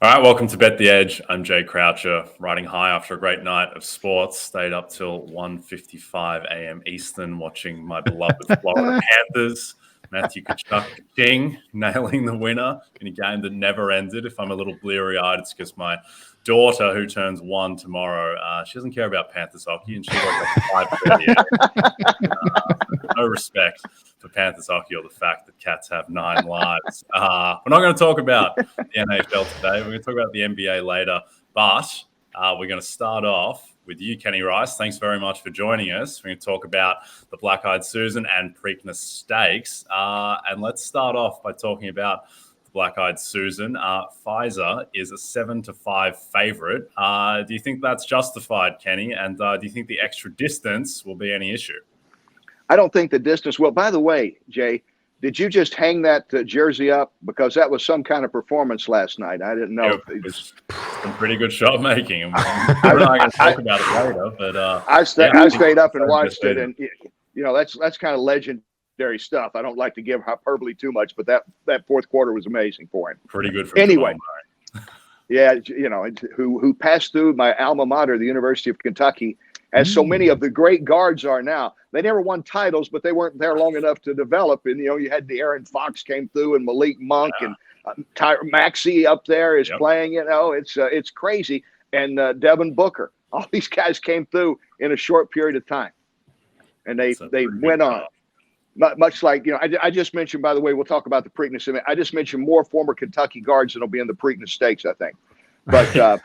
All right, welcome to Bet the Edge. I'm Jay Croucher, riding high after a great night of sports. Stayed up till 1:55 a.m. Eastern, watching my beloved Florida Panthers. Matthew Tkachuk nailing the winner in a game that never ended. If I'm a little bleary-eyed, it's because my daughter, who turns 1 tomorrow, she doesn't care about Panthers hockey, and she woke up at 5:30 no respect for Panthers hockey or the fact that cats have 9 lives. We're not going to talk about the NHL today. We're going to talk about the NBA later, but we're going to start off with you, Kenny Rice. Thanks very much for joining us. We're going to talk about the Black-Eyed Susan and Preakness Stakes. And let's start off by talking about the Black-Eyed Susan. Faiza is a 7-5 favorite. Do you think that's justified, Kenny? And do you think the extra distance will be any issue? I don't think the distance will. By the way, Jay, did you just hang that jersey up? Because that was some kind of performance last night. I didn't know. It was some pretty good shot making. We're not going to talk about it later, but I stayed up and watched it, and that's kind of legendary stuff. I don't like to give hyperbole too much, but that fourth quarter was amazing for him. Pretty good for anyway. Yeah, who passed through my alma mater, the University of Kentucky, as so many of the great guards are now. They never won titles, but they weren't there long enough to develop. And, you had the Aaron Fox came through and Malik Monk and Maxey up there is playing. It's crazy. And Devin Booker. All these guys came through in a short period of time. And they went on. Much like, I just mentioned, by the way, we'll talk about the Preakness. I just mentioned more former Kentucky guards that will be in the Preakness Stakes, I think. But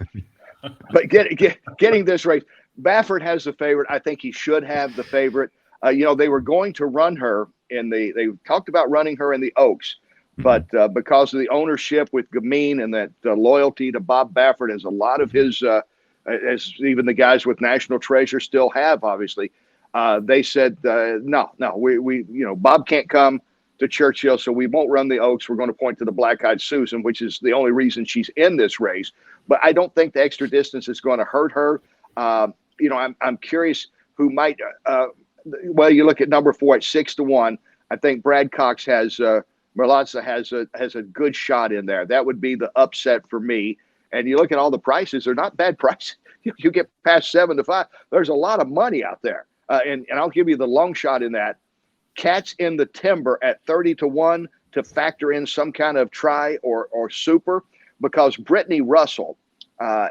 but getting this race, Baffert has the favorite. I think he should have the favorite. They were going to run her they talked about running her in the Oaks, but because of the ownership with Gamine and that loyalty to Bob Baffert, as a lot of his, as even the guys with National Treasure still have, obviously, they said, no, we Bob can't come to Churchill, so we won't run the Oaks. We're going to point to the Black-Eyed Susan, which is the only reason she's in this race. But I don't think the extra distance is going to hurt her. I'm curious who might. Well, you look at number 4 at 6-1. I think Brad Cox has Merlatza has a good shot in there. That would be the upset for me. And you look at all the prices; they're not bad prices. You get past 7-5. There's a lot of money out there, and I'll give you the long shot in that. Cats in the Timber at 30-1 to factor in some kind of try or super, because Brittany Russell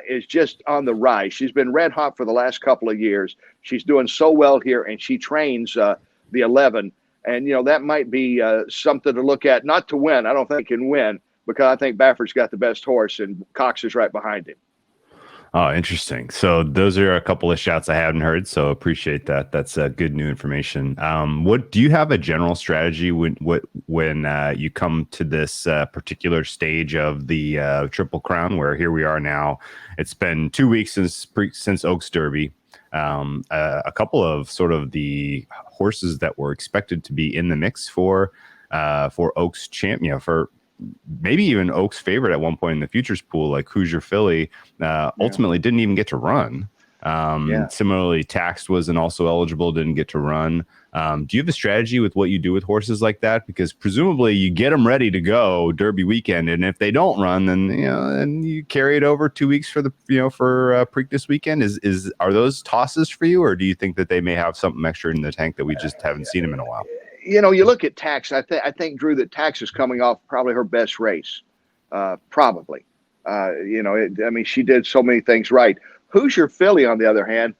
is just on the rise. She's been red hot for the last couple of years. She's doing so well here, and she trains the 11. And, that might be something to look at, not to win. I don't think he can win, because I think Baffert's got the best horse, and Cox is right behind him. Oh, interesting. So those are a couple of shots I hadn't heard, so appreciate that. That's good new information. What do you have a general strategy when you come to this particular stage of the Triple Crown, where here we are now? It's been 2 weeks since Oaks Derby. A couple of sort of the horses that were expected to be in the mix for Oaks champion, for maybe even Oaks favorite at one point in the futures pool, like Hoosier Philly, ultimately didn't even get to run. Similarly, Taxed wasn't also eligible, didn't get to run. Do you have a strategy with what you do with horses like that? Because presumably you get them ready to go Derby weekend, and if they don't run, then and you carry it over 2 weeks for the for Preakness weekend. Are those tosses for you, or do you think that they may have something extra in the tank that we just haven't seen them in a while? You look at Tax. I think, Drew, that Tax is coming off probably her best race. Probably. She did so many things right. Hoosier Philly, on the other hand,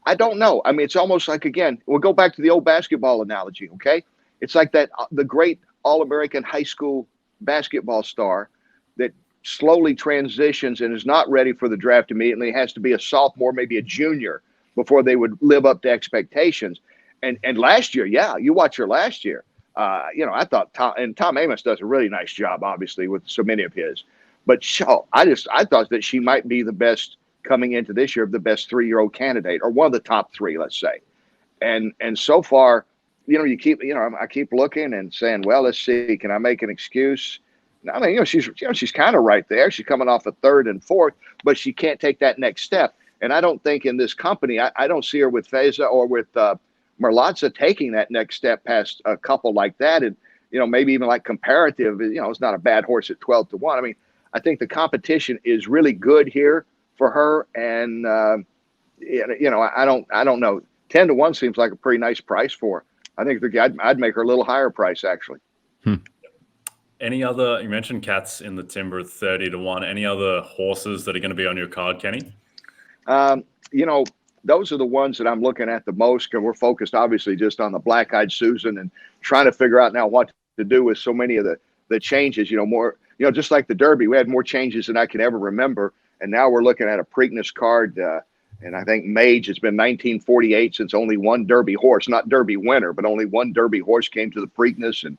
I don't know. It's almost like, again, we'll go back to the old basketball analogy, okay? It's like that the great All-American high school basketball star that slowly transitions and is not ready for the draft immediately. It has to be a sophomore, maybe a junior, before they would live up to expectations. And last year, you watch her last year. I thought Tom Amos does a really nice job, obviously, with so many of his. But I thought that she might be the best coming into this year, the best 3-year-old candidate, or one of the top 3, let's say. And so far, I keep looking and saying, well, let's see, can I make an excuse? She's kind of right there. She's coming off a 3rd and 4th, but she can't take that next step. And I don't think in this company, I don't see her with Faiza or with Merlatza taking that next step past a couple like that. And, maybe even like Comparative, it's not a bad horse at 12-1. I think the competition is really good here for her. And, I don't know. 10-1 seems like a pretty nice price for her. I think I'd make her a little higher price, actually. Any other, you mentioned cats in the timber at 30-1. Any other horses that are going to be on your card, Kenny? Those are the ones that I'm looking at the most, because we're focused obviously just on the Black-Eyed Susan and trying to figure out now what to do with so many of the changes, just like the Derby, we had more changes than I can ever remember. And now we're looking at a Preakness card. And I think Mage, it's been 1948 since only one Derby horse, not Derby winner, but only one Derby horse came to the Preakness. And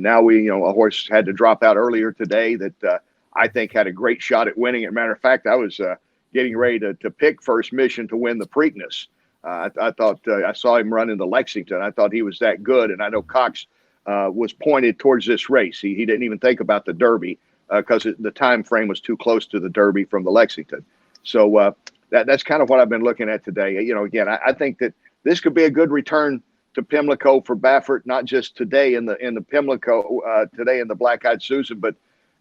now a horse had to drop out earlier today that I think had a great shot at winning. As a matter of fact, I was getting ready to pick First Mission to win the Preakness. I thought I saw him run into Lexington. I thought he was that good. And I know Cox was pointed towards this race. He didn't even think about the Derby because the time frame was too close to the Derby from the Lexington. So that's kind of what I've been looking at today. Again, I think that this could be a good return to Pimlico for Baffert, not just today in the Pimlico, today in the Black-Eyed Susan, but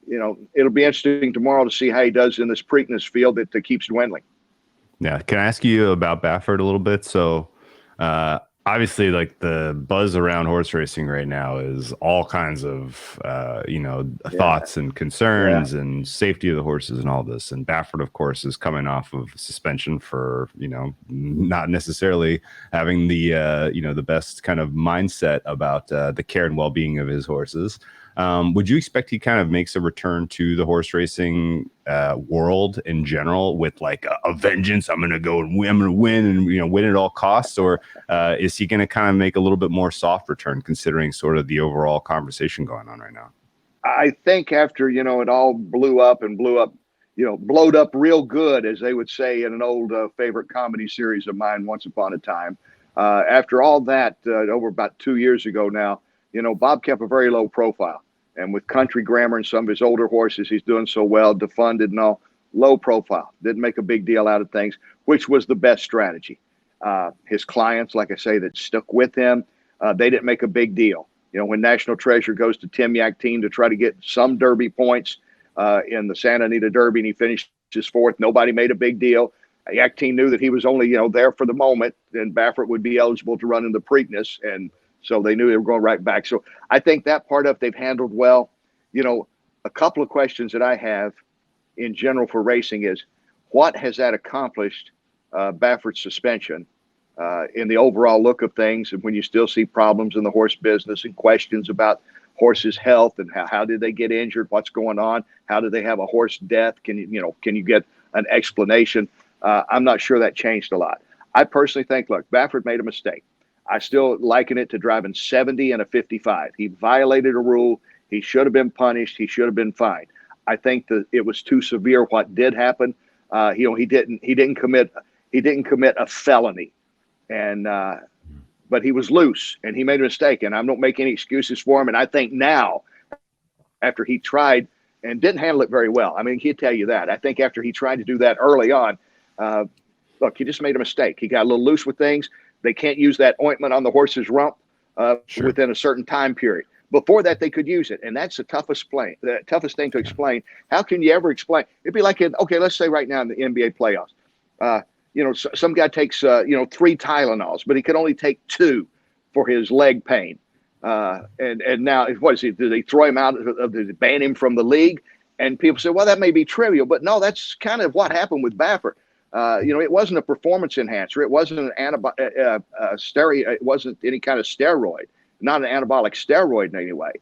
it'll be interesting tomorrow to see how he does in this Preakness field that keeps dwindling. Yeah. Can I ask you about Baffert a little bit? So, obviously, like the buzz around horse racing right now is all kinds of, thoughts and concerns and safety of the horses and all this. And Baffert, of course, is coming off of suspension for, not necessarily having the, the best kind of mindset about the care and well-being of his horses. Would you expect he kind of makes a return to the horse racing world in general with like a vengeance? I'm going to win and win at all costs, or is he going to kind of make a little bit more soft return, considering sort of the overall conversation going on right now? I think after it all blew up, blowed up real good, as they would say in an old favorite comedy series of mine, Once Upon a Time. After all that, over about 2 years ago now. Bob kept a very low profile, and with Country Grammar and some of his older horses, he's doing so well, defunded and all, low profile. Didn't make a big deal out of things, which was the best strategy. His clients, like I say, that stuck with him, they didn't make a big deal. When National Treasure goes to Tim Yaktine to try to get some Derby points in the Santa Anita Derby, and he finishes fourth, nobody made a big deal. Yaktine knew that he was only, there for the moment, and Baffert would be eligible to run in the Preakness, and so they knew they were going right back. So I think that part of they've handled well. A couple of questions that I have in general for racing is, what has that accomplished, Baffert's suspension, in the overall look of things? And when you still see problems in the horse business and questions about horses' health and how did they get injured? What's going on? How did they have a horse death? Can you get an explanation? I'm not sure that changed a lot. I personally think, look, Baffert made a mistake. I still liken it to driving 70 and a 55. He violated a rule. He should have been punished. He should have been fined. I think that it was too severe what did happen. He didn't commit a felony, and but he was loose and he made a mistake. And I don't make any excuses for him. And I think now, after he tried and didn't handle it very well, I mean, he'd tell you that. I think after he tried to do that early on, look, he just made a mistake. He got a little loose with things. They can't use that ointment on the horse's rump within a certain time period. Before that, they could use it, and that's the toughest thing to explain. How can you ever explain? It'd be like, let's say right now in the NBA playoffs, some guy takes 3 Tylenols, but he could only take 2 for his leg pain. And now, what is it? Do they throw him out? Do they ban him from the league? And people say, well, that may be trivial, but no, that's kind of what happened with Baffert. It wasn't a performance enhancer. It wasn't an it wasn't any kind of steroid, not an anabolic steroid in any way.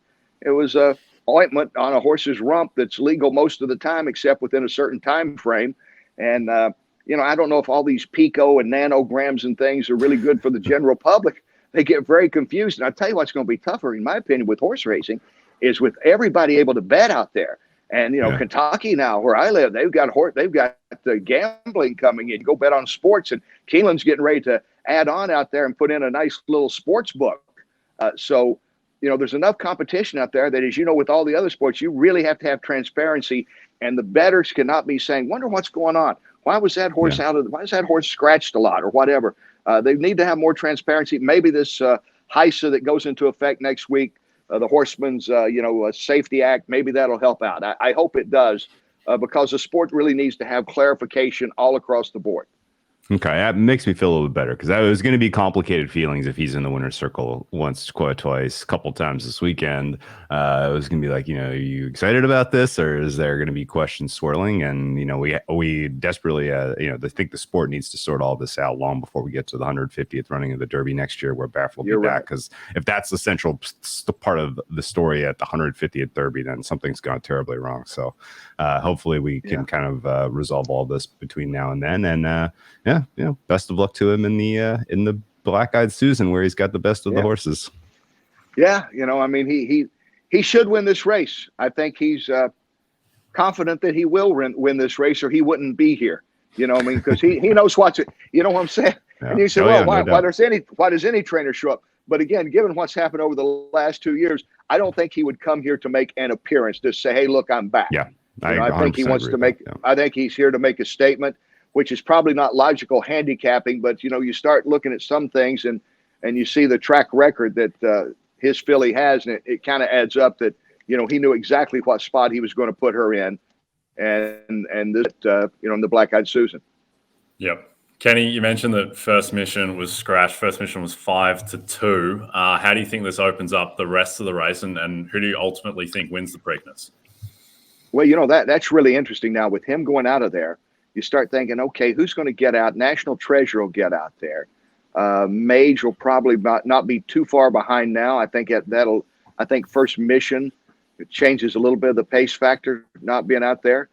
It was a ointment on a horse's rump that's legal most of the time, except within a certain time frame. And, I don't know if all these pico and nanograms and things are really good for the general public. They get very confused. And I'll tell you what's going to be tougher, in my opinion, with horse racing is with everybody able to bet out there. And, Kentucky now, where I live, they've got the gambling coming in. You go bet on sports, and Keeneland's getting ready to add on out there and put in a nice little sports book. So there's enough competition out there that, as you know, with all the other sports, you really have to have transparency, and the bettors cannot be saying, wonder what's going on. Why was that horse why is that horse scratched a lot or whatever? They need to have more transparency. Maybe this HISA that goes into effect next week, the Horsemen's, Safety Act, maybe that'll help out. I hope it does. because the sport really needs to have clarification all across the board. Okay, that makes me feel a little bit better because that was going to be complicated feelings if he's in the winner's circle once, twice, a couple times this weekend. It was going to be like, are you excited about this, or is there going to be questions swirling? And we desperately, I think the sport needs to sort all this out long before we get to the 150th running of the Derby next year, where Baffert will be back. Because if that's the central part of the story at the 150th Derby, then something's gone terribly wrong. So hopefully we can kind of resolve all this between now and then. And best of luck to him in the Black-Eyed Susan, where he's got the best of the horses. Yeah, he should win this race. I think he's confident that he will win this race, or he wouldn't be here. Because he knows what's it. You know what I'm saying? Yeah. And you say, why does any trainer show up? But again, given what's happened over the last 2 years, I don't think he would come here to make an appearance to say, "Hey, look, I'm back." Yeah, I think he wants to make. Yeah. I think he's here to make a statement, which is probably not logical handicapping, but you start looking at some things and you see the track record that his filly has, and it kind of adds up that he knew exactly what spot he was going to put her in, and this in the Black-Eyed Susan. Yep. Kenny, you mentioned that first mission was scratched. First mission was 5-2. How do you think this opens up the rest of the race, and who do you ultimately think wins the Preakness? Well, that's really interesting. Now with him going out of there, you start thinking, okay, who's going to get out? National Treasure will get out there. Mage will probably not be too far behind now. I think I think First Mission, it changes a little bit of the pace factor not being out there.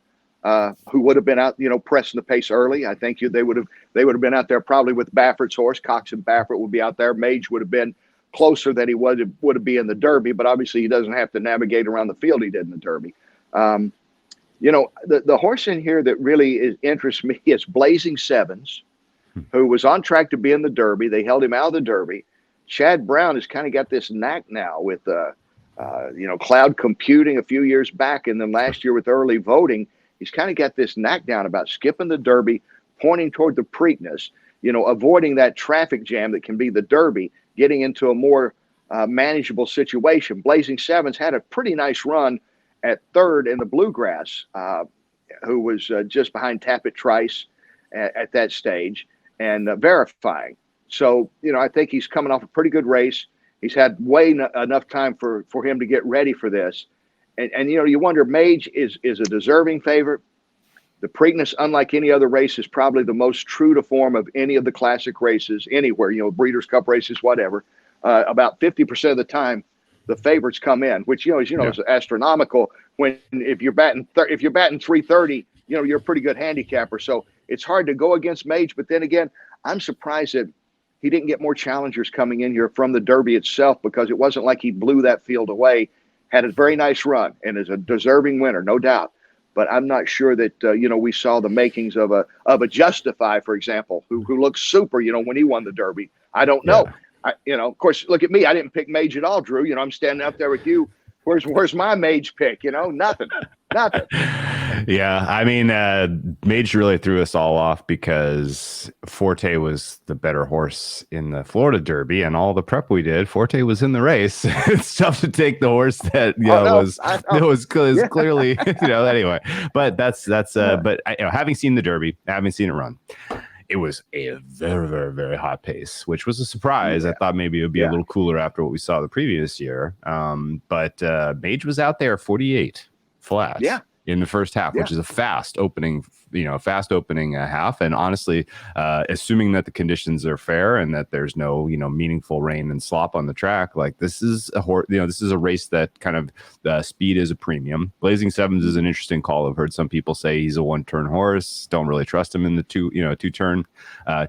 Who would have been out, pressing the pace early? I think they would have been out there probably with Baffert's horse. Cox and Baffert would be out there. Mage would have been closer than he would have been in the Derby, but obviously he doesn't have to navigate around the field he did in the Derby. The horse in here that really interests me is Blazing Sevens, who was on track to be in the Derby. They held him out of the Derby. Chad Brown has kind of got this knack now with, cloud computing a few years back, and then last year with early voting. He's kind of got this knack down about skipping the Derby, pointing toward the Preakness, avoiding that traffic jam that can be the Derby, getting into a more manageable situation. Blazing Sevens had a pretty nice run at third in the Bluegrass, who was just behind Tappet Trice at that stage, and verifying. So, I think he's coming off a pretty good race. He's had enough time for him to get ready for this. And you wonder, Mage is a deserving favorite. The Preakness, unlike any other race, is probably the most true to form of any of the classic races anywhere, Breeders' Cup races, whatever. About 50% of the time, the favorites come in, which, is astronomical if you're batting 330, you're a pretty good handicapper. So it's hard to go against Mage. But then again, I'm surprised that he didn't get more challengers coming in here from the Derby itself, because it wasn't like he blew that field away. Had a very nice run and is a deserving winner, no doubt. But I'm not sure that, we saw the makings of a Justify, for example, who looked super, when he won the Derby. I don't know. Yeah. Of course, look at me. I didn't pick Mage at all, Drew. I'm standing up there with you. Where's my Mage pick? Nothing. Yeah, I mean, Mage really threw us all off because Forte was the better horse in the Florida Derby, and all the prep we did, Forte was in the race. It's tough to take the horse that was clearly anyway. But that's but having seen the Derby, having seen it run, it was a very, very, very hot pace, which was a surprise. Yeah. I thought maybe it would be a little cooler after what we saw the previous year. But Mage was out there 48 flat in the first half, which is a fast opening half. And honestly, assuming that the conditions are fair and that there's no, meaningful rain and slop on the track, like this is this is a race that kind of speed is a premium. Blazing Sevens is an interesting call. I've heard some people say he's a one-turn horse. Don't really trust him in the two-turn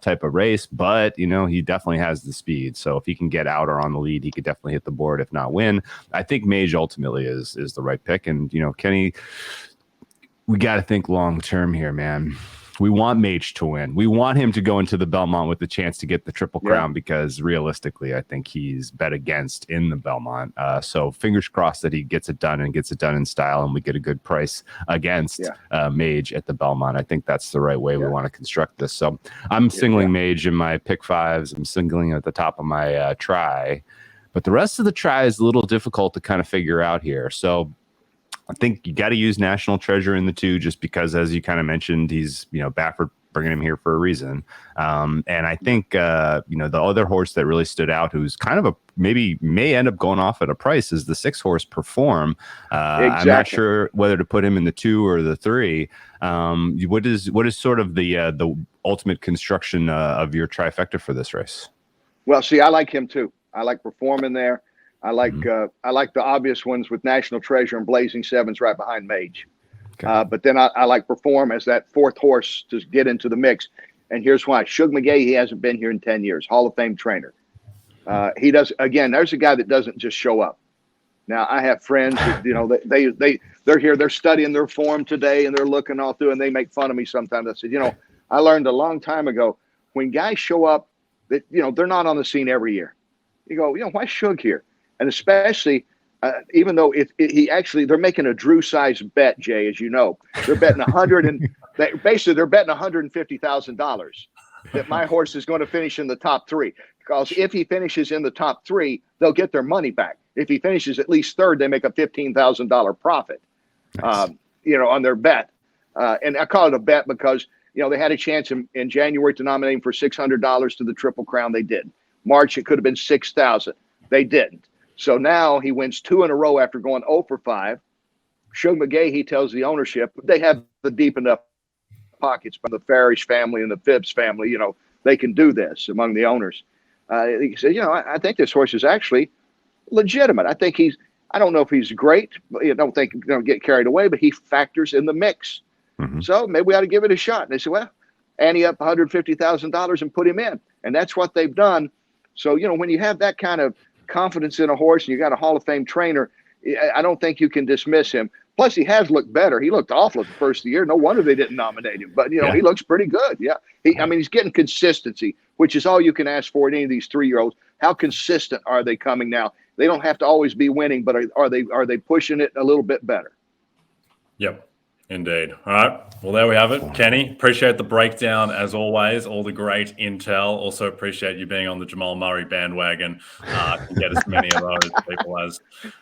type of race, but he definitely has the speed. So if he can get out or on the lead, he could definitely hit the board, if not win. I think Mage ultimately is the right pick. And Kenny, we got to think long term here, man. We want Mage to win. We want him to go into the Belmont with the chance to get the Triple Crown, because realistically, I think he's bet against in the Belmont. So fingers crossed that he gets it done in style, and we get a good price against Mage at the Belmont. I think that's the right way we want to construct this. So I'm singling Mage in my pick fives. I'm singling at the top of my try, but the rest of the try is a little difficult to kind of figure out here. So I think you got to use National Treasure in the 2, just because, as you kind of mentioned, he's, Baffert bringing him here for a reason. And I think, the other horse that really stood out, who's kind of may end up going off at a price, is the 6 horse Perform. Exactly. I'm not sure whether to put him in the 2 or the 3. What is sort of the ultimate construction of your trifecta for this race? Well, see, I like him too. I like Perform in there. I like the obvious ones with National Treasure and Blazing Sevens right behind Mage. Okay. But then I like Perform as that 4th horse to get into the mix. And here's why. Shug McGaughey, he hasn't been here in 10 years. Hall of Fame trainer. He does, again, there's a guy that doesn't just show up. Now, I have friends that, they're here, they're studying their form today, and they're looking all through, and they make fun of me sometimes. I said, I learned a long time ago, when guys show up, that, they're not on the scene every year. You go, why Shug here? And especially, even though they're making a Drew size bet, Jay, as you know, they're betting they're betting $150,000 that my horse is going to finish in the top 3. Because if he finishes in the top 3, they'll get their money back. If he finishes at least 3rd, they make a $15,000 profit, nice. On their bet. And I call it a bet because, they had a chance in January to nominate him for $600 to the Triple Crown. They didn't. March, it could have been $6,000. They didn't. So now he wins 2 in a row after going 0 for 5. Shug McGaughey tells the ownership they have the deep enough pockets from the Farish family and the Phibbs family. They can do this among the owners. He said, I think this horse is actually legitimate. I don't know if he's great, but I don't think he's going to get carried away, but he factors in the mix. Mm-hmm. So maybe we ought to give it a shot. And they said, well, ante up $150,000 and put him in. And that's what they've done. So, when you have that kind of confidence in a horse and you got a Hall of Fame trainer, I don't think you can dismiss him. Plus, he has looked better. He looked awful at the first of the year. No wonder they didn't nominate him. But, he looks pretty good. Yeah. He's getting consistency, which is all you can ask for in any of these 3-year-olds. How consistent are they coming now? They don't have to always be winning, but are they pushing it a little bit better? Yep. Indeed. All right. Well, there we have it. Kenny, appreciate the breakdown as always, all the great intel. Also appreciate you being on the Jamal Murray bandwagon. Can get as many of those people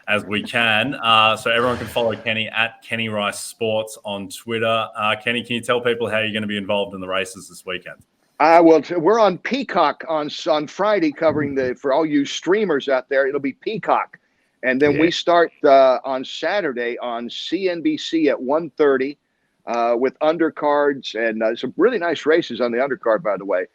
as we can. So everyone can follow Kenny at Kenny Rice Sports on Twitter. Kenny, can you tell people how you're going to be involved in the races this weekend? We're on Peacock on Friday covering for all you streamers out there. It'll be Peacock. And then we start on Saturday on CNBC at 1:30 with undercards and some really nice races on the undercard, by the way.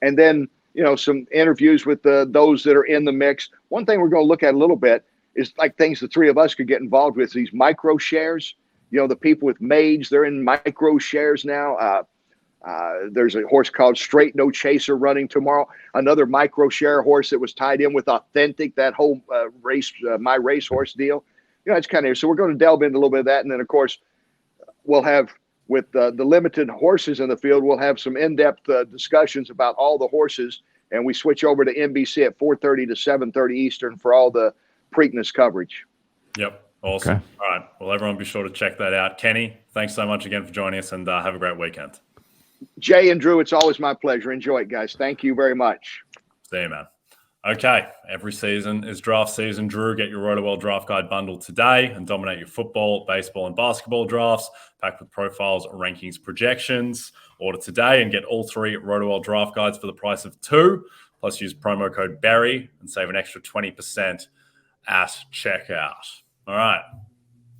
And then, some interviews with those that are in the mix. One thing we're going to look at a little bit is like things the 3 of us could get involved with, these micro shares. The people with Mage, they're in micro shares now. There's a horse called Straight No Chaser running tomorrow. Another micro share horse that was tied in with Authentic, that whole race, my racehorse deal. It's kind of, so we're going to delve into a little bit of that. And then, of course, we'll have, with the limited horses in the field, we'll have some in-depth discussions about all the horses. And we switch over to NBC at 4:30 to 7:30 Eastern for all the Preakness coverage. Yep. Awesome. Okay. All right. Well, everyone be sure to check that out. Kenny, thanks so much again for joining us, and have a great weekend. Jay and Drew, it's always my pleasure. Enjoy it, guys. Thank you very much. See you, man. Okay, every season is draft season. Drew, get your RotoWorld Draft Guide bundle today and dominate your football, baseball, and basketball drafts, packed with profiles, rankings, projections. Order today and get all 3 RotoWorld Draft Guides for the price of 2. Plus, use promo code Barry and save an extra 20% at checkout. All right,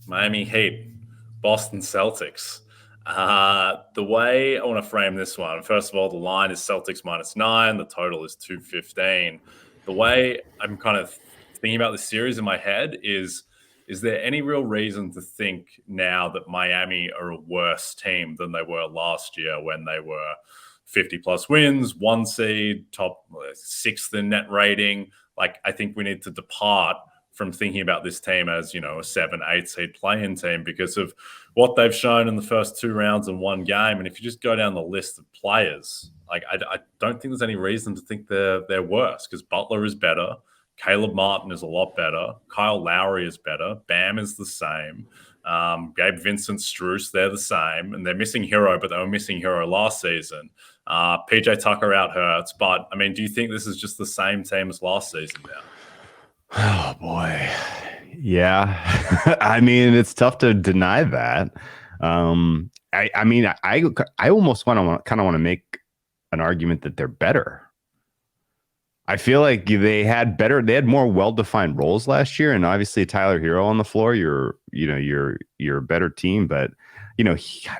Miami Heat, Boston Celtics. The way I want to frame this one, first of all, the line is Celtics -9. The total is 215. The way I'm kind of thinking about this series in my head is there any real reason to think now that Miami are a worse team than they were last year when they were 50-plus wins, 1 seed, top 6th in net rating? I think we need to depart from thinking about this team as, a 7, 8 seed play-in team because of what they've shown in the first 2 rounds in 1 game. And if you just go down the list of players, I don't think there's any reason to think they're worse because Butler is better. Caleb Martin is a lot better. Kyle Lowry is better. Bam is the same. Gabe Vincent, Strus, they're the same. And they're missing Hero, but they were missing Hero last season. PJ Tucker out hurts. But, do you think this is just the same team as last season now? Oh, boy. Yeah. I mean, it's tough to deny that. I mean, I almost kind of want to make an argument that they're better. I feel like they had more well-defined roles last year, and obviously Tyler Hero on the floor, you're a better team, but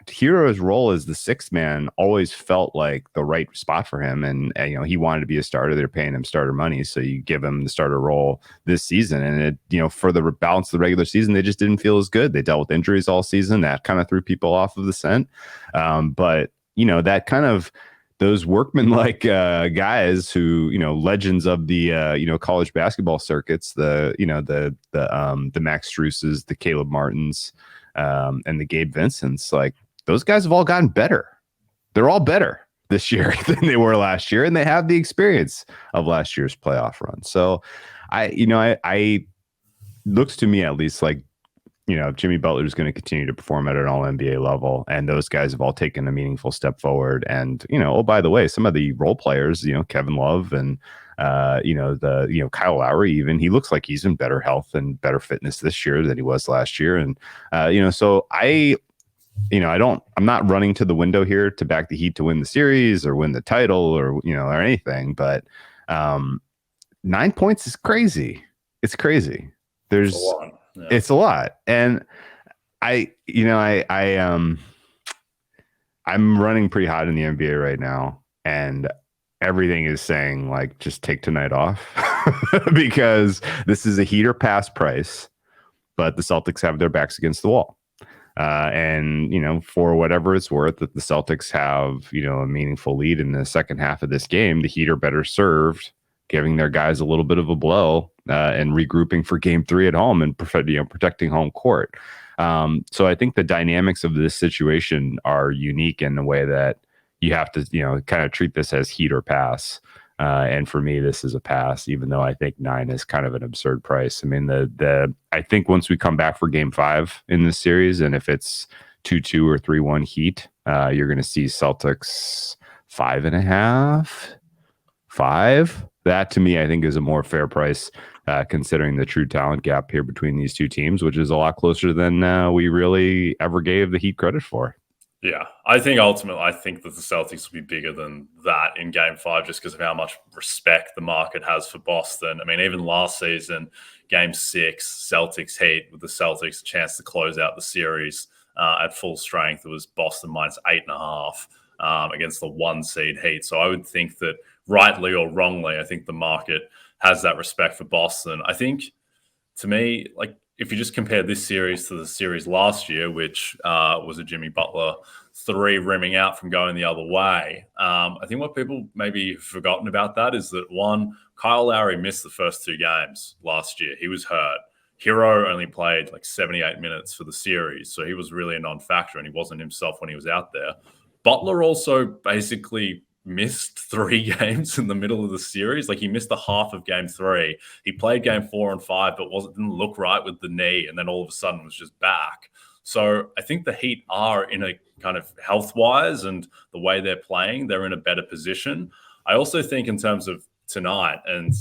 Hero's role as the sixth man always felt like the right spot for him, and he wanted to be a starter. They're paying him starter money, so you give him the starter role this season, and it for the balance of the regular season, they just didn't feel as good. They dealt with injuries all season, that kind of threw people off of the scent, but that kind of those workman-like guys who, legends of the college basketball circuits, the Max Struses, the Caleb Martins, and the Gabe Vincents, like those guys have all gotten better. They're all better this year than they were last year, and they have the experience of last year's playoff run. So, I looks to me at least like, Jimmy Butler is going to continue to perform at an all NBA level, and those guys have all taken a meaningful step forward. And, oh, by the way, some of the role players, Kevin Love and, Kyle Lowry, even, he looks like he's in better health and better fitness this year than he was last year. And, so I'm not running to the window here to back the Heat to win the series or win the title or anything, but 9 points is crazy. It's crazy. There's It's a lot. And I'm running pretty hot in the NBA right now, and everything is saying like just take tonight off because this is a Heat or pass price, but the Celtics have their backs against the wall. And for whatever it's worth, that the Celtics have, a meaningful lead in the second half of this game, the Heat are better served giving their guys a little bit of a blow and regrouping for game 3 at home and protecting home court. So I think the dynamics of this situation are unique in the way that you have to, kind of treat this as Heat or pass. And for me, this is a pass, even though I think 9 is kind of an absurd price. I mean, I think once we come back for game 5 in this series, and if it's 2-2 or 3-1 Heat, you're going to see Celtics 5.5, 5. That to me, I think, is a more fair price, considering the true talent gap here between these two teams, which is a lot closer than we really ever gave the Heat credit for. Yeah, I think ultimately, I think that the Celtics will be bigger than that in Game 5 just because of how much respect the market has for Boston. I mean, even last season, Game 6, Celtics Heat, with the Celtics a chance to close out the series at full strength. It was Boston minus 8.5 against the 1 seed Heat. So I would think that, rightly or wrongly, I think the market has that respect for Boston. I think, to me, like, if you just compare this series to the series last year, which was a Jimmy Butler 3 rimming out from going the other way, I think what people maybe have forgotten about that is that, one, Kyle Lowry missed the first 2 games last year. He was hurt. Hero only played like 78 minutes for the series, so he was really a non-factor, and he wasn't himself when he was out there. Butler also basically missed 3 games in the middle of the series. Like, he missed the half of game 3. He played game 4 and 5, but didn't look right with the knee, and then all of a sudden was just back. So I think the Heat are in a kind of health-wise and the way they're playing, they're in a better position. I also think in terms of tonight and,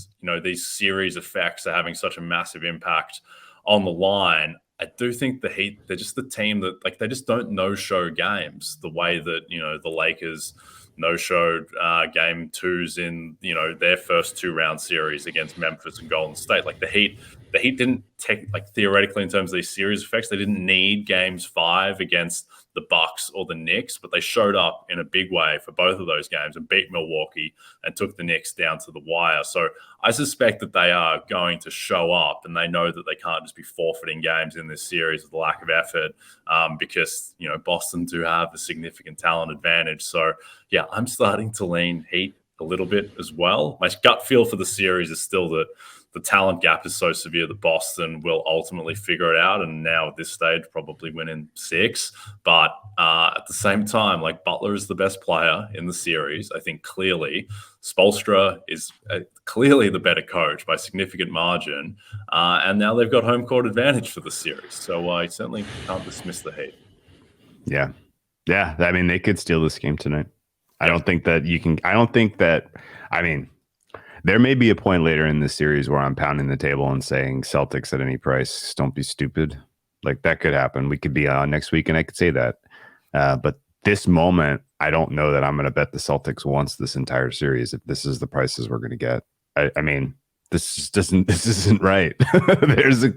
these series effects are having such a massive impact on the line, I do think the Heat, they're just the team that, like, they just don't no-show games the way that, the Lakers no-showed game 2s in, their first 2-round series against Memphis and Golden State. Like, the Heat didn't take, like, theoretically in terms of these series effects, they didn't need games 5 against the Bucks or the Knicks, but they showed up in a big way for both of those games and beat Milwaukee and took the Knicks down to the wire. So I suspect that they are going to show up, and they know that they can't just be forfeiting games in this series with lack of effort because, Boston do have a significant talent advantage. So, yeah, I'm starting to lean Heat a little bit as well. My gut feel for the series is still that the talent gap is so severe that Boston will ultimately figure it out, and now at this stage probably win in 6. But at the same time, like, Butler is the best player in the series. I think clearly Spoelstra is clearly the better coach by significant margin, and now they've got home court advantage for the series. So I certainly can't dismiss the Heat. Yeah. I mean, they could steal this game tonight. I don't think that you can. I don't think that. I mean, There may be a point later in this series where I'm pounding the table and saying Celtics at any price. Don't be stupid. Like that could happen. We could be on next week, and I could say that. But this moment, I don't know that I'm going to bet the Celtics once this entire series if this is the prices we're going to get. I mean, this isn't right.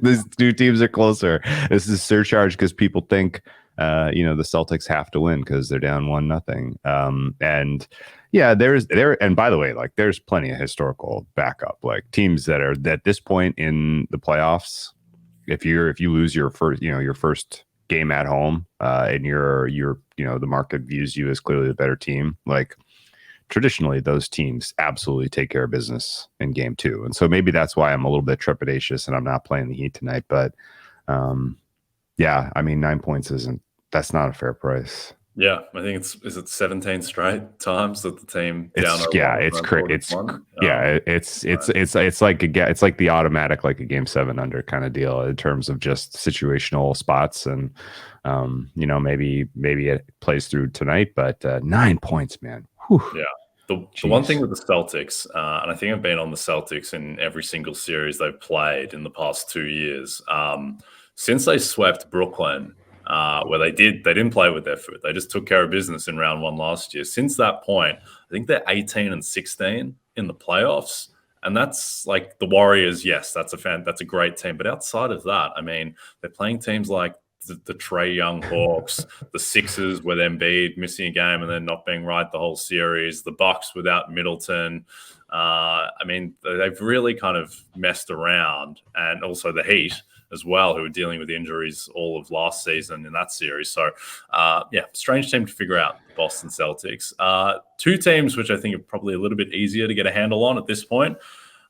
These two teams are closer. This is surcharge because people think the Celtics have to win because they're down 1-0. And yeah, and by the way, like there's plenty of historical backup, like teams that are at this point in the playoffs. If you lose your first game at home, and the market views you as clearly the better team, like traditionally those teams absolutely take care of business in game 2. And so maybe that's why I'm a little bit trepidatious and I'm not playing the Heat tonight. But yeah, I mean, 9 points that's not a fair price. Yeah, I think is it 17 straight times that the team down. It's like the automatic, like a game 7 under kind of deal in terms of just situational spots. And maybe it plays through tonight, but 9 points, man. Whew. Yeah. The one thing with the Celtics, and I think I've been on the Celtics in every single series they've played in the past 2 years, since they swept Brooklyn, where they didn't play with their foot. They just took care of business in round 1 last year. Since that point, I think they're 18-16 in the playoffs. And that's like the Warriors. Yes, that's a great team. But outside of that, I mean, they're playing teams like the Trae Young Hawks, the Sixers with Embiid missing a game and then not being right the whole series, the Bucks without Middleton. I mean, they've really kind of messed around, and also the Heat as well, who were dealing with injuries all of last season in that series. So, strange team to figure out, the Boston Celtics. 2 teams which I think are probably a little bit easier to get a handle on at this point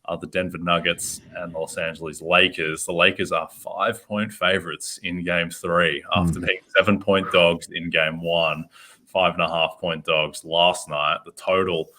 are the Denver Nuggets and the Los Angeles Lakers. The Lakers are 5-point favorites in Game 3 after being 7-point dogs in Game 1, 5.5-point dogs last night. The total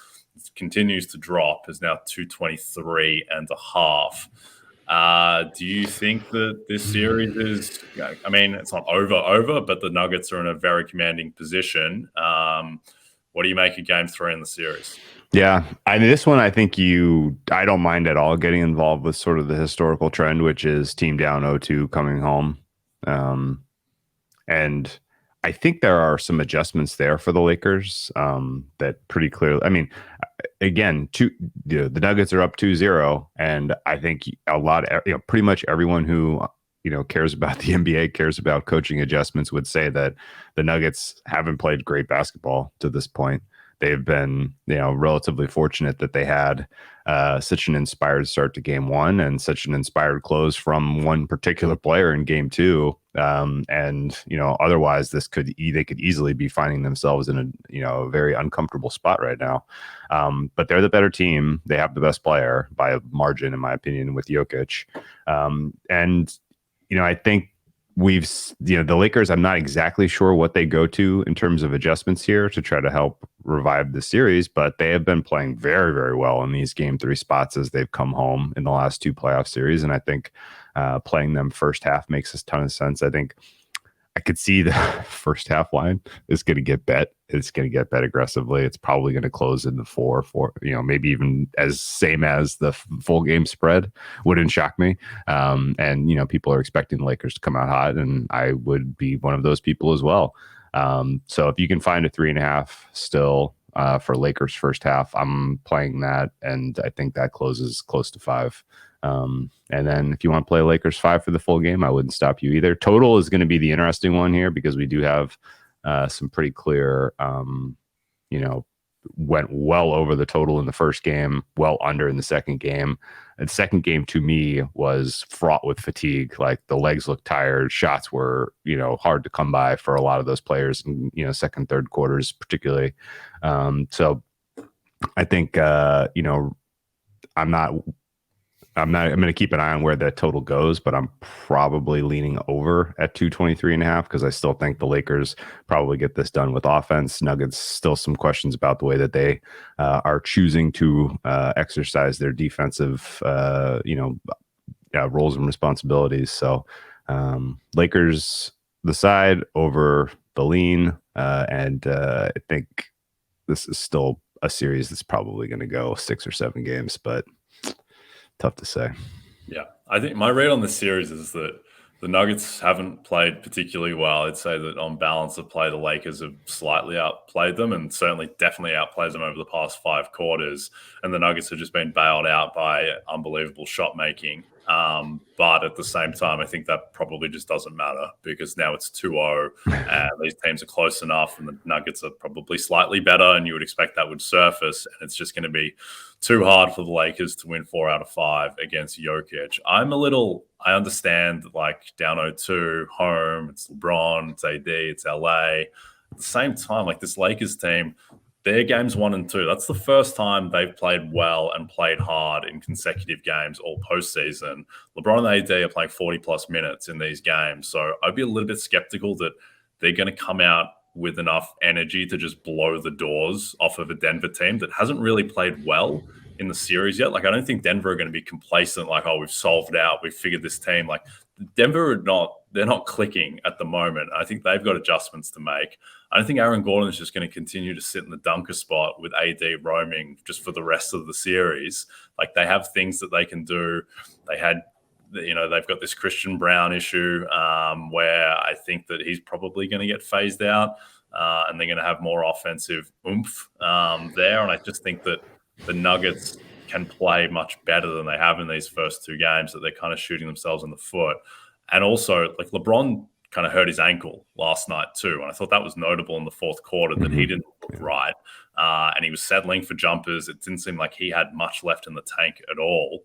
continues to drop, is now 223.5. Do you think that this series is, I mean, it's not over, but the Nuggets are in a very commanding position. What do you make of Game 3 in the series? Yeah, I mean, this one, I think I don't mind at all getting involved with sort of the historical trend, which is team down 0-2 coming home. And I think there are some adjustments there for the Lakers that pretty clearly, I mean, again, the Nuggets are up 2-0, and I think pretty much everyone who cares about the NBA, cares about coaching adjustments, would say that the Nuggets haven't played great basketball to this point. They've been, relatively fortunate that they had such an inspired start to Game 1 and such an inspired close from one particular player in Game 2. Otherwise they could easily be finding themselves in a very uncomfortable spot right now. But they're the better team. They have the best player by a margin, in my opinion, with Jokic. I think the Lakers, I'm not exactly sure what they go to in terms of adjustments here to try to help revive the series, but they have been playing very, very well in these Game 3 spots as they've come home in the last 2 playoff series. And I think playing them first half makes a ton of sense. I think I could see the first half line is going to get bet. It's going to get bet aggressively. It's probably going to close in the 4, maybe even same as the full game spread. Wouldn't shock me. People are expecting the Lakers to come out hot, and I would be one of those people as well. So if you can find a 3.5 still for Lakers first half, I'm playing that, and I think that closes close to 5. And then if you want to play Lakers 5 for the full game, I wouldn't stop you either. Total is going to be the interesting one here because we do have some pretty clear, went well over the total in the first game, well under in the second game. And second game to me was fraught with fatigue. Like the legs looked tired. Shots were, hard to come by for a lot of those players in, second, third quarters, particularly. So I think, I'm going to keep an eye on where the total goes, but I'm probably leaning over at 223.5 because I still think the Lakers probably get this done with offense. Nuggets, still some questions about the way that they are choosing to exercise their defensive, roles and responsibilities. So Lakers, the side over the lean. And I think this is still a series that's probably going to go 6 or 7 games, but tough to say. Yeah, I think my read on the series is that the Nuggets haven't played particularly well. I'd say that on balance of play, the Lakers have slightly outplayed them, and certainly definitely outplayed them over the past 5 quarters. And the Nuggets have just been bailed out by unbelievable shot making. But at the same time, I think that probably just doesn't matter because now it's 2-0 and these teams are close enough and the Nuggets are probably slightly better and you would expect that would surface. And it's just going to be too hard for the Lakers to win 4 out of 5 against Jokic. I understand like down 0-2, home, it's LeBron, it's AD, it's LA. At the same time, like this Lakers team, their games 1 and 2, that's the first time they've played well and played hard in consecutive games all postseason. LeBron and AD are playing 40-plus minutes in these games. So I'd be a little bit skeptical that they're going to come out with enough energy to just blow the doors off of a Denver team that hasn't really played well in the series yet. Like, I don't think Denver are going to be complacent, like, oh, we've solved out, we've figured this team. Like, Denver they're not clicking at the moment. I think they've got adjustments to make. I don't think Aaron Gordon is just going to continue to sit in the dunker spot with AD roaming just for the rest of the series. Like, they have things that they can do. They've got this Christian Brown issue where I think that he's probably going to get phased out and they're going to have more offensive oomph there. And I just think that the Nuggets can play much better than they have in these first 2 games, that they're kind of shooting themselves in the foot. And also, like, LeBron kind of hurt his ankle last night too. And I thought that was notable in the 4th quarter that he didn't look right. And he was settling for jumpers. It didn't seem like he had much left in the tank at all.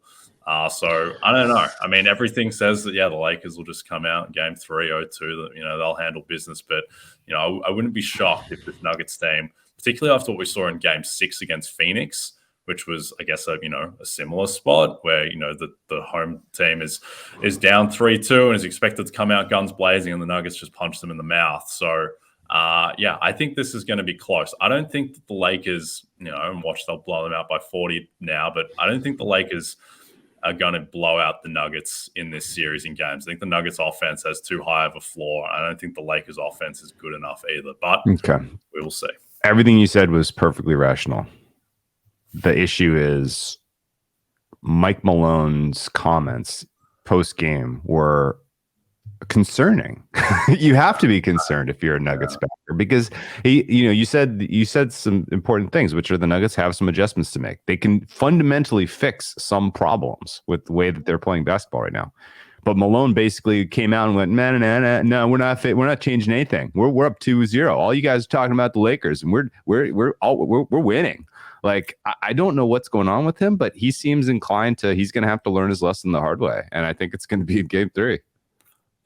So I don't know. I mean, everything says that, the Lakers will just come out in game 3, 0-2, that, they'll handle business. But, I wouldn't be shocked if this Nuggets team, particularly after what we saw in game 6 against Phoenix, which was, I guess, a similar spot where, the home team is down 3-2 and is expected to come out guns blazing and the Nuggets just punch them in the mouth. So, I think this is going to be close. I don't think that the Lakers, and watch, they'll blow them out by 40 now, but I don't think the Lakers are going to blow out the Nuggets in this series in games. I think the Nuggets offense has too high of a floor. I don't think the Lakers offense is good enough either, but we will see. Everything you said was perfectly rational. The issue is Mike Malone's comments post-game were concerning. You have to be concerned if you're a Nuggets backer because you said some important things, which are the Nuggets have some adjustments to make. They can fundamentally fix some problems with the way that they're playing basketball right now. But Malone basically came out and went, no, we're not changing anything. We're up 2-0. All you guys are talking about the Lakers, and we're winning. Like, I don't know what's going on with him, but he seems inclined to, he's going to have to learn his lesson the hard way. And I think it's going to be in game 3.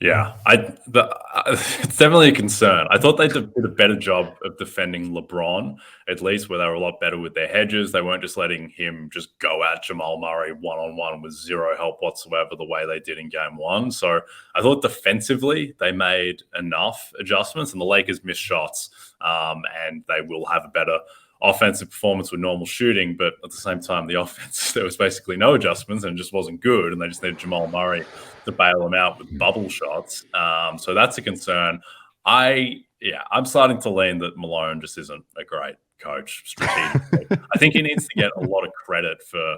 Yeah, it's definitely a concern. I thought they did a better job of defending LeBron, at least, where they were a lot better with their hedges. They weren't just letting him just go at Jamal Murray one-on-one with zero help whatsoever the way they did in game 1. So I thought defensively they made enough adjustments, and the Lakers missed shots, and they will have a better offensive performance with normal shooting, but at the same time, the offense, there was basically no adjustments and it just wasn't good, and they just needed Jamal Murray to bail them out with bubble shots. So that's a concern. I'm starting to lean that Malone just isn't a great coach strategically. I think he needs to get a lot of credit for,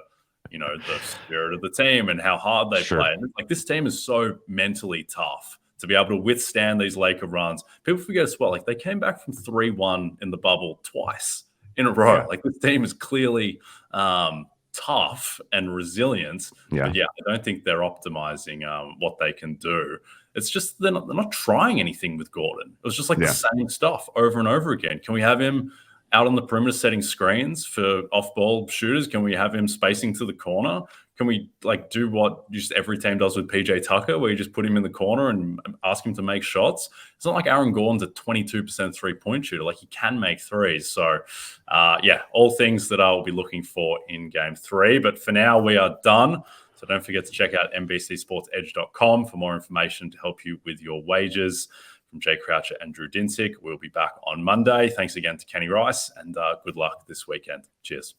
the spirit of the team and how hard they play. And like, this team is so mentally tough to be able to withstand these Laker runs. People forget as well, like, they came back from 3-1 in the bubble twice in a row. Yeah. Like, this team is clearly tough and resilient. Yeah. But I don't think they're optimizing what they can do. It's just they're not trying anything with Gordon. It was just like the same stuff over and over again. Can we have him out on the perimeter setting screens for off-ball shooters? Can we have him spacing to the corner? Can we do what just every team does with PJ Tucker, where you just put him in the corner and ask him to make shots? It's not like Aaron Gordon's a 22% three-point shooter. Like, he can make threes. So, all things that I'll be looking for in game 3. But for now, we are done. So don't forget to check out NBCSportsEdge.com for more information to help you with your wagers. From Jay Croucher and Drew Dinsick, we'll be back on Monday. Thanks again to Kenny Rice, and good luck this weekend. Cheers.